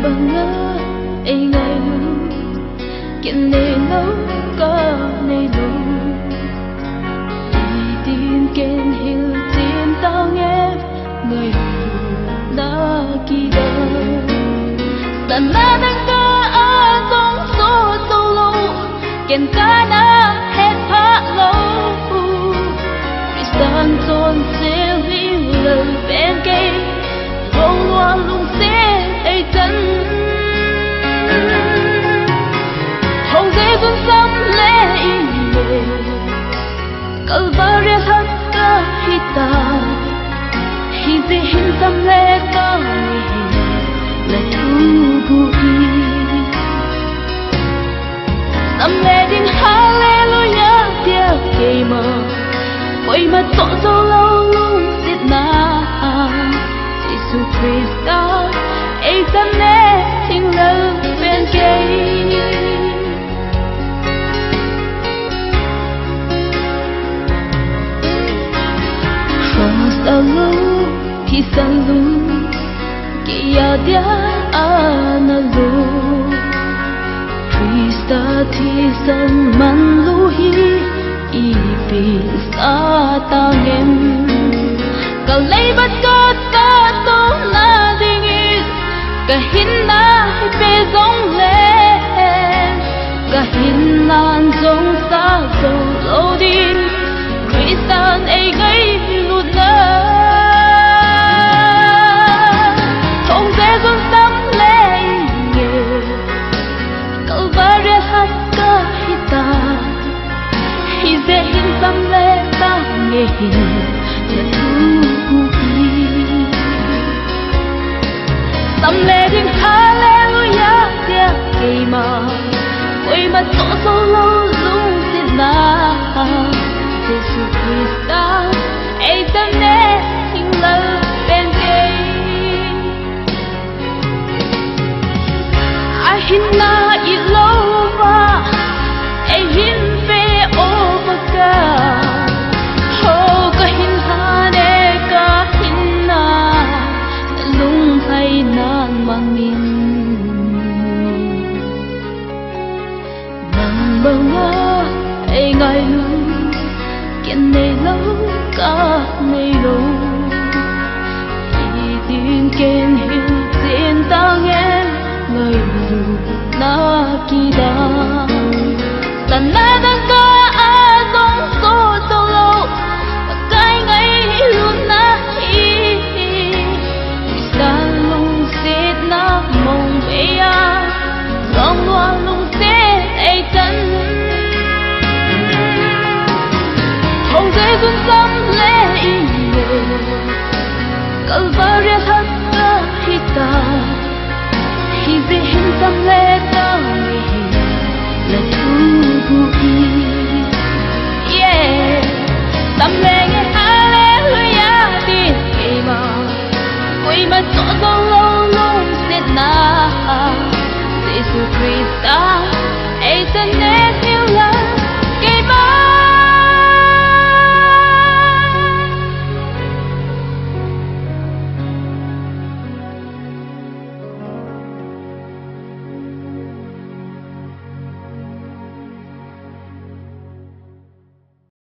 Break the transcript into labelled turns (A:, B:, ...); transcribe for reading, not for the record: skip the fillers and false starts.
A: bằng ngỡ ai ngày luôn kiện này lâu có này lâu đi tin kênh hiểu tin tao nghe người đã kỳ đời sẵn na đang ca ở trong số sâu lâu kiện ca na hết phá lâu vì san tròn sẽ vì lời bên cây vòng loa lung sẽ ai chân hồng dễ tuôn sắm lệ về Calvaria hát ca hita hi dễ hin tâm lệ ca là thu bụi tâm lệ đình hallelujah tia cây mơ quay mặt rõ dâu lâu luôn giết na Jesus Christa ai tâm lệ tình lời bên cây Selalu di selalu Kiada analu Krista di zaman luhi Ibisa tangem Kau lebat kata na dingis Kahina bezong le Kahinan zong sa zong lodin Krista ay gay không dễ dàng tâm lệ Calvaria hát ca hita hi dễ hin tâm lệ ta nghe là thu tâm lệ đình hallelujah tia cây mà quay mặt rõ sâu lâu lung xin na Jesus Christa ai tâm lệ tình lời bên cây ai hin na ilova ai hin về ovaka ho ka hin ha ne ka hin na lung hay nan mang min nang banga ai ngai lu kiện này lâu cả này lâu khi tiếng khen hiểu tiếng ta nghe người dù na kỳ đa sẵn na đang ca a dòng số sâu lâu và cái ngày luôn na hi xa lung xếp na mong bê a dòng loa lung xếp ai chân không dễ dàng tâm lệ về Calvaria hát ca hita hi dễ hin tâm lệ ta là thu bụi yeah tâm lệ nghe hallelujah đi cây mà quay mặt rõ dâu lâu luôn giết na Jesus Christa ai chân